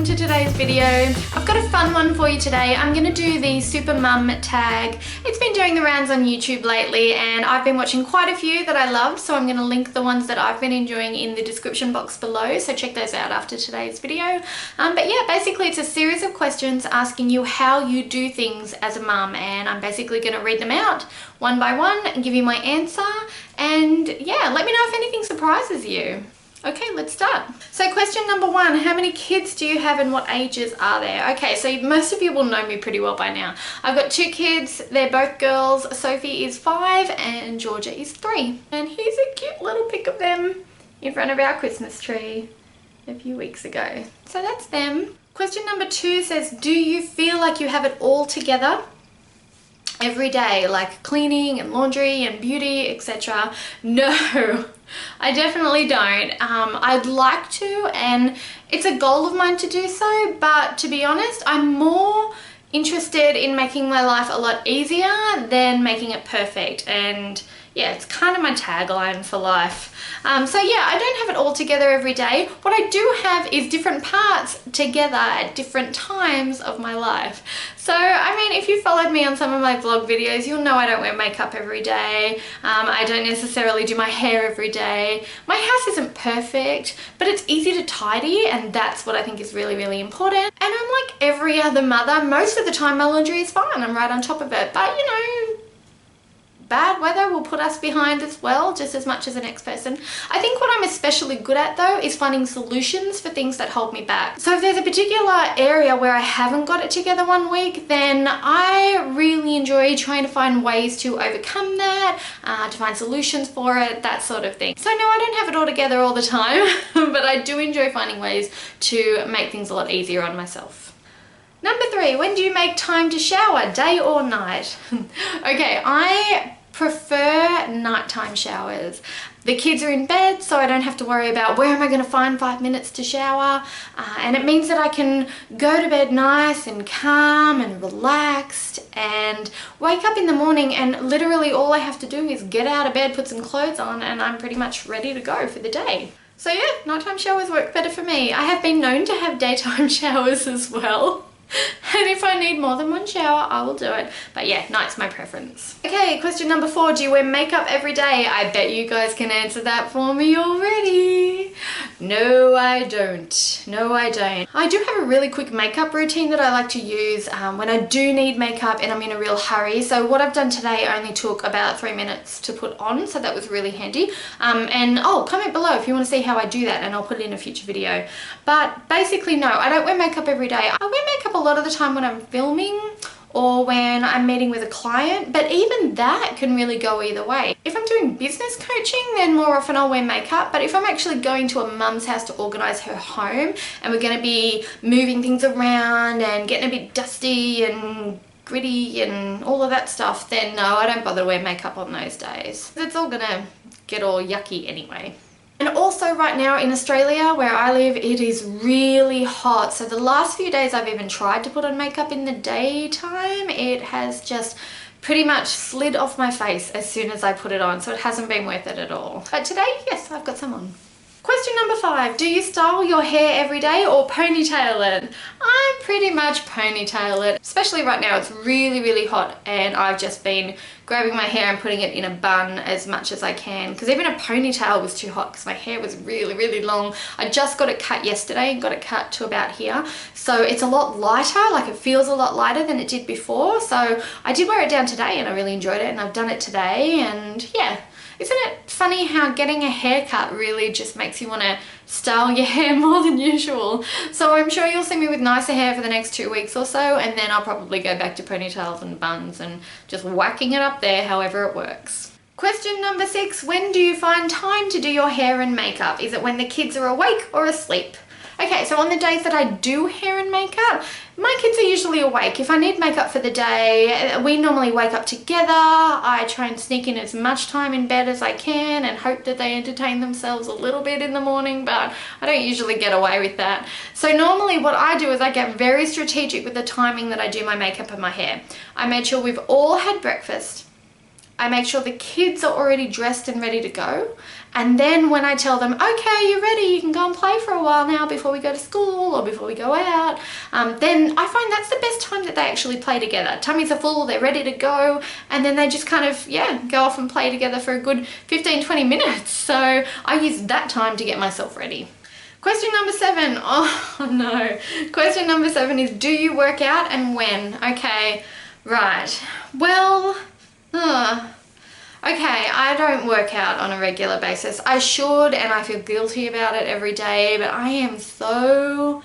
to today's video. I've got a fun one for you today. I'm going to do the SuperMum Tag. It's been doing the rounds on YouTube lately and I've been watching quite a few that I loved, so I'm going to link the ones that I've been enjoying in the description box below, so check those out after today's video. But yeah, basically it's a series of questions asking you how you do things as a mum, and I'm basically going to read them out one by one and give you my answer, and yeah, let me know if anything surprises you. Okay, let's start. So question number one, how many kids do you have and what ages are there? Okay, so most of you will know me pretty well by now. I've got two kids, they're both girls. Sophie is 5 and Georgia is 3. And here's a cute little pic of them in front of our Christmas tree a few weeks ago. So that's them. Question number 2 says, do you feel like you have it all together every day, like cleaning and laundry and beauty, etc.? No, I definitely don't. I'd like to, and it's a goal of mine to do so, but to be honest, I'm more interested in making my life a lot easier than making it perfect. And yeah, it's kind of my tagline for life. So yeah, I don't have it all together every day. What I do have is different parts together at different times of my life. So, I mean, if you followed me on some of my vlog videos, you'll know I don't wear makeup every day. I don't necessarily do my hair every day. My house isn't perfect, but it's easy to tidy, and that's what I think is really, really important. And I'm like every other mother. Most of the time my laundry is fine. I'm right on top of it. But, you know, bad weather will put us behind as well, just as much as the next person. I think what I'm especially good at though is finding solutions for things that hold me back. So if there's a particular area where I haven't got it together one week, then I really enjoy trying to find ways to overcome that, to find solutions for it, that sort of thing. So no, I don't have it all together all the time, but I do enjoy finding ways to make things a lot easier on myself. Number 3, when do you make time to shower, day or night? Okay, I prefer nighttime showers. The kids are in bed, so I don't have to worry about where am I going to find 5 minutes to shower, and it means that I can go to bed nice and calm and relaxed and wake up in the morning and literally all I have to do is get out of bed, put some clothes on, and I'm pretty much ready to go for the day. So yeah, nighttime showers work better for me. I have been known to have daytime showers as well. And if I need more than one shower, I will do it. But yeah, night's my preference. Okay, question number 4. Do you wear makeup every day? I bet you guys can answer that for me already. No, I don't. No, I don't. I do have a really quick makeup routine that I like to use when I do need makeup and I'm in a real hurry. So what I've done today only took about 3 minutes to put on, so that was really handy. And comment below if you want to see how I do that and I'll put it in a future video. But basically, no, I don't wear makeup every day. I wear makeup a lot of the time when I'm filming or when I'm meeting with a client, but even that can really go either way. If I'm doing business coaching, then more often I'll wear makeup, but if I'm actually going to a mum's house to organize her home and we're going to be moving things around and getting a bit dusty and gritty and all of that stuff, then no, I don't bother to wear makeup on those days. It's all gonna get all yucky anyway. And also right now in Australia where I live, it is really hot. So the last few days I've even tried to put on makeup in the daytime. It has just pretty much slid off my face as soon as I put it on. So it hasn't been worth it at all. But today, yes, I've got some on. Question number 5, do you style your hair every day or ponytail it? I pretty much ponytail it, especially right now. It's really, really hot and I've just been grabbing my hair and putting it in a bun as much as I can, because even a ponytail was too hot because my hair was really, really long. I just got it cut yesterday and got it cut to about here. So it's a lot lighter, like it feels a lot lighter than it did before. So I did wear it down today and I really enjoyed it, and I've done it today, and yeah. Isn't it funny how getting a haircut really just makes you want to style your hair more than usual? So I'm sure you'll see me with nicer hair for the next 2 weeks or so, and then I'll probably go back to ponytails and buns and just whacking it up there however it works. Question number 6, when do you find time to do your hair and makeup? Is it when the kids are awake or asleep? Okay, so on the days that I do hair and makeup, my kids are usually awake. If I need makeup for the day, we normally wake up together. I try and sneak in as much time in bed as I can and hope that they entertain themselves a little bit in the morning, but I don't usually get away with that. So normally what I do is I get very strategic with the timing that I do my makeup and my hair. I made sure we've all had breakfast. I make sure the kids are already dressed and ready to go, And then when I tell them, okay, you're ready, you can go and play for a while now before we go to school or before we go out, then I find that's the best time that they actually play together. Tummies are full, they're ready to go, and then they just kind of, yeah, go off and play together for a good 15-20 minutes. So I use that time to get myself ready. Question number 7. Oh no. Question number 7 is, do you work out and when? Okay, right. Well, okay, I don't work out on a regular basis. I should, and I feel guilty about it every day, but I am so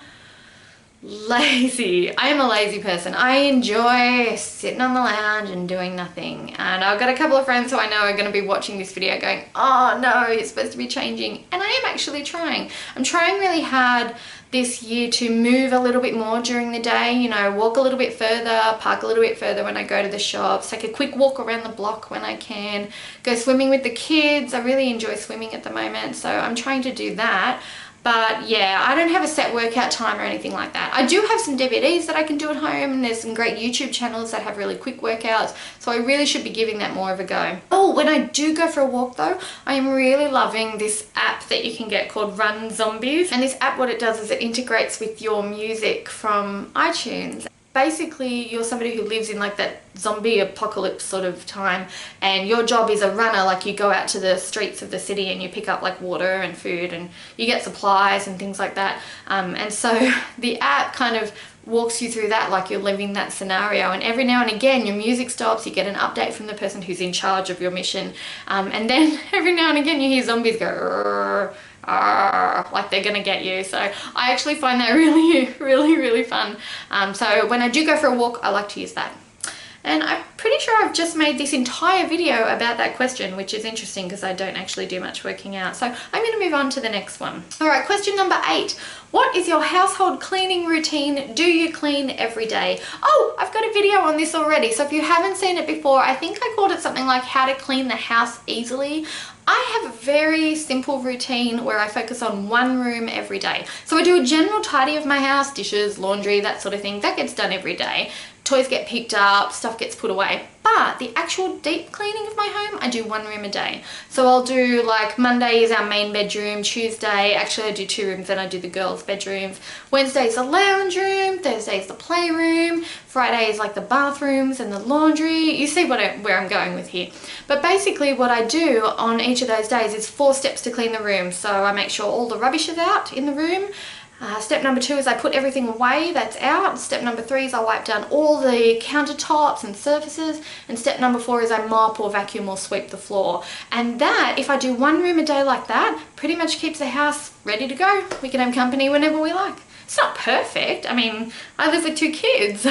lazy. I am a lazy person. I enjoy sitting on the lounge and doing nothing. And I've got a couple of friends who I know are going to be watching this video going, oh no, you're supposed to be changing. And I am actually trying. I'm trying really hard this year to move a little bit more during the day, you know, walk a little bit further, park a little bit further when I go to the shops, take a quick walk around the block when I can, go swimming with the kids. I really enjoy swimming at the moment, so I'm trying to do that. But yeah, I don't have a set workout time or anything like that. I do have some DVDs that I can do at home, and there's some great YouTube channels that have really quick workouts, so I really should be giving that more of a go. Oh, when I do go for a walk though, I am really loving this app that you can get called Run Zombies. And this app, what it does is it integrates with your music from iTunes. Basically, you're somebody who lives in like that zombie apocalypse sort of time, and your job is a runner. Like, you go out to the streets of the city and you pick up like water and food, and you get supplies and things like that. And so the app kind of walks you through that like you're living that scenario, and every now and again your music stops, you get an update from the person who's in charge of your mission, and then every now and again you hear zombies go "Rrr, rrr," like they're gonna get you. So I actually find that really fun. So when I do go for a walk, I like to use that. And I'm pretty sure I've just made this entire video about that question, which is interesting because I don't actually do much working out. So I'm going to move on to the next one. All right, question number 8. What is your household cleaning routine? Do you clean every day? Oh, I've got a video on this already. So if you haven't seen it before, I think I called it something like how to clean the house easily. I have a very simple routine where I focus on one room every day. So I do a general tidy of my house, dishes, laundry, that sort of thing. That gets done every day. Toys get picked up, stuff gets put away. But the actual deep cleaning of my home, I do one room a day. So I'll do, like, Monday is our main bedroom, Tuesday, actually I do 2 rooms, then I do the girls' bedrooms. Wednesday is the lounge room, Thursday is the playroom, Friday is like the bathrooms and the laundry. You see where I'm going with here. But basically what I do on each of those days is 4 steps to clean the room. So I make sure all the rubbish is out in the room. Step number 2 is I put everything away that's out. Step number 3 is I wipe down all the countertops and surfaces. And step number 4 is I mop or vacuum or sweep the floor. And that, if I do one room a day like that, pretty much keeps the house ready to go. We can have company whenever we like. It's not perfect. I mean, I live with 2 kids,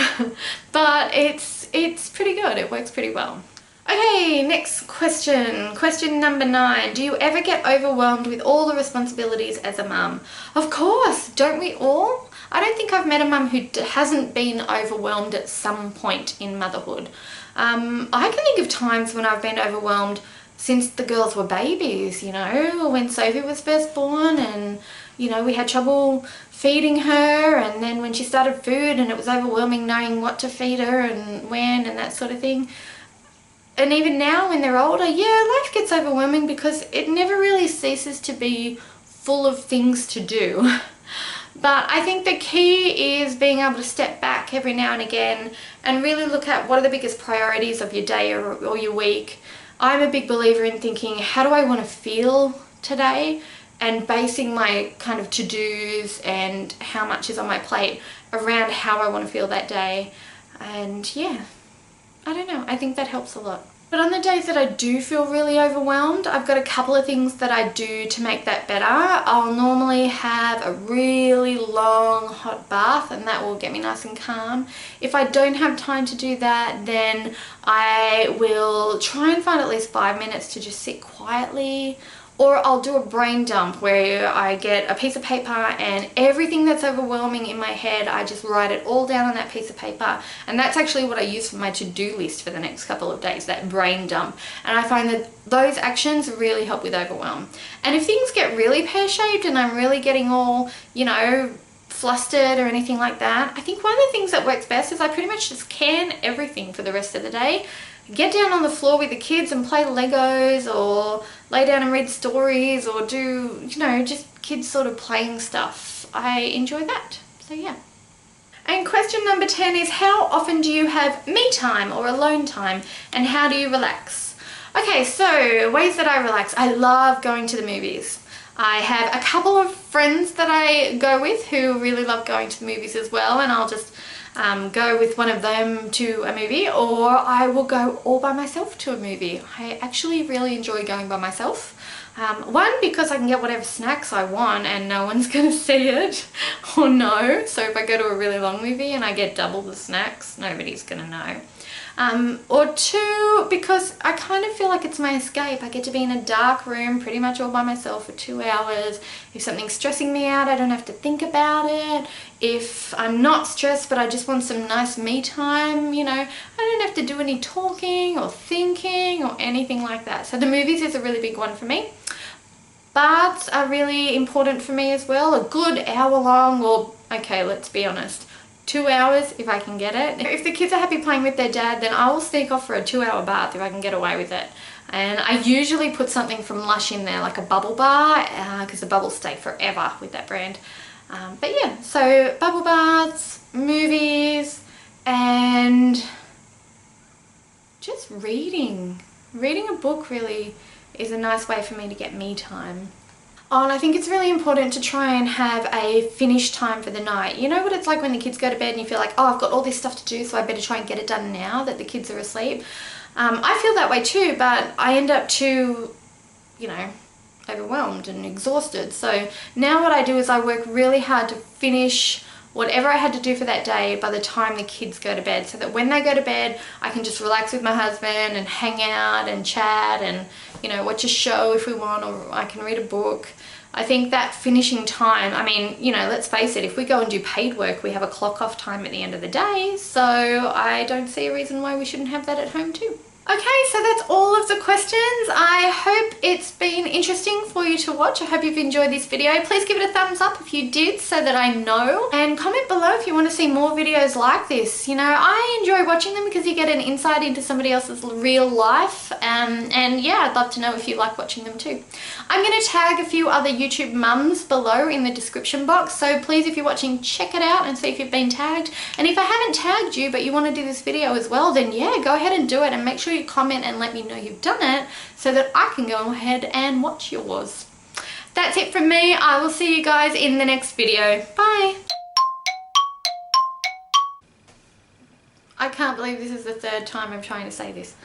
but it's pretty good. It works pretty well. Okay, next question. Question number 9. Do you ever get overwhelmed with all the responsibilities as a mum? Of course, don't we all? I don't think I've met a mum who hasn't been overwhelmed at some point in motherhood. I can think of times when I've been overwhelmed since the girls were babies, you know, when Sophie was first born, and, you know, we had trouble feeding her, and then when she started food and it was overwhelming knowing what to feed her and when and that sort of thing. And even now when they're older, yeah, life gets overwhelming because it never really ceases to be full of things to do. But I think the key is being able to step back every now and again and really look at what are the biggest priorities of your day or your week. I'm a big believer in thinking, how do I want to feel today? And basing my kind of to-dos and how much is on my plate around how I want to feel that day. And yeah, I don't know, I think that helps a lot. But on the days that I do feel really overwhelmed, I've got a couple of things that I do to make that better. I'll normally have a really long hot bath, and that will get me nice and calm. If I don't have time to do that, then I will try and find at least 5 minutes to just sit quietly. Or I'll do a brain dump where I get a piece of paper and everything that's overwhelming in my head, I just write it all down on that piece of paper. And that's actually what I use for my to-do list for the next couple of days, that brain dump. And I find that those actions really help with overwhelm. And if things get really pear-shaped and I'm really getting all, you know, flustered or anything like that, I think one of the things that works best is I pretty much just can everything for the rest of the day. Get down on the floor with the kids and play Legos or lay down and read stories or do, you know, just kids sort of playing stuff. I enjoy that. So yeah. And question number 10 is, how often do you have me time or alone time, and how do you relax? Okay, so ways that I relax. I love going to the movies. I have a couple of friends that I go with who really love going to the movies as well, and I'll just go with one of them to a movie, or I will go all by myself to a movie. I actually really enjoy going by myself. One, because I can get whatever snacks I want and no one's gonna see it or know. So if I go to a really long movie and I get double the snacks, nobody's gonna know. Or two, because I kind of feel like it's my escape. I get to be in a dark room pretty much all by myself for 2 hours. If something's stressing me out, I don't have to think about it. If I'm not stressed but I just want some nice me time, you know, I don't have to do any talking or thinking or anything like that. So the movies is a really big one for me. Baths are really important for me as well. A good hour long, or okay, let's be honest, 2 hours if I can get it. If the kids are happy playing with their dad, then I will sneak off for a 2-hour bath if I can get away with it. And I usually put something from Lush in there, like a bubble bar, because the bubbles stay forever with that brand. But yeah, so bubble baths, movies, and just reading. Reading a book really is a nice way for me to get me time. Oh, and I think it's really important to try and have a finish time for the night. You know what it's like when the kids go to bed and you feel like, oh, I've got all this stuff to do, so I better try and get it done now that the kids are asleep. I feel that way too, but I end up too, you know, overwhelmed and exhausted. So now what I do is I work really hard to finish whatever I had to do for that day by the time the kids go to bed, so that when they go to bed I can just relax with my husband and hang out and chat and, you know, watch a show if we want, or I can read a book. I think that finishing time, I mean, you know, let's face it, if we go and do paid work, we have a clock off time at the end of the day, so I don't see a reason why we shouldn't have that at home too. Okay, so that's all of the questions. I hope it's been interesting for you to watch. I hope you've enjoyed this video. Please give it a thumbs up if you did, so that I know. And comment below if you want to see more videos like this. You know, I enjoy watching them because you get an insight into somebody else's real life. And yeah, I'd love to know if you like watching them too. I'm going to tag a few other YouTube mums below in the description box. So please, if you're watching, check it out and see if you've been tagged. And if I haven't tagged you, but you want to do this video as well, then yeah, go ahead and do it, and make sure you comment and let me know you've done it so that I can go ahead and watch yours. That's it from me. I will see you guys in the next video. Bye. I can't believe this is the 3rd time I'm trying to say this.